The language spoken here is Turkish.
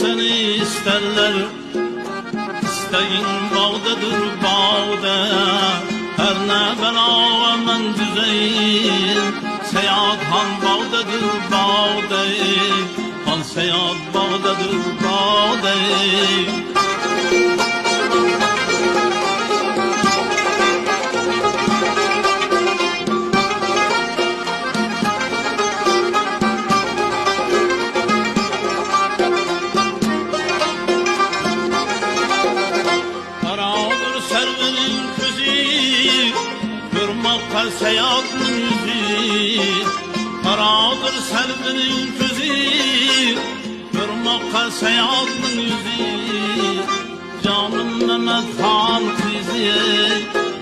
seni isterler. İsteğin bağdadır bağda, her ne bela men düzeyim. Seyahat han bağdadır bağda, han seyahat bağdadır bağda. Görmekte seyahatın yüzü, karadır selvinin közü. Görmekte seyahatın yüzü, canım Mehmet Han kızı.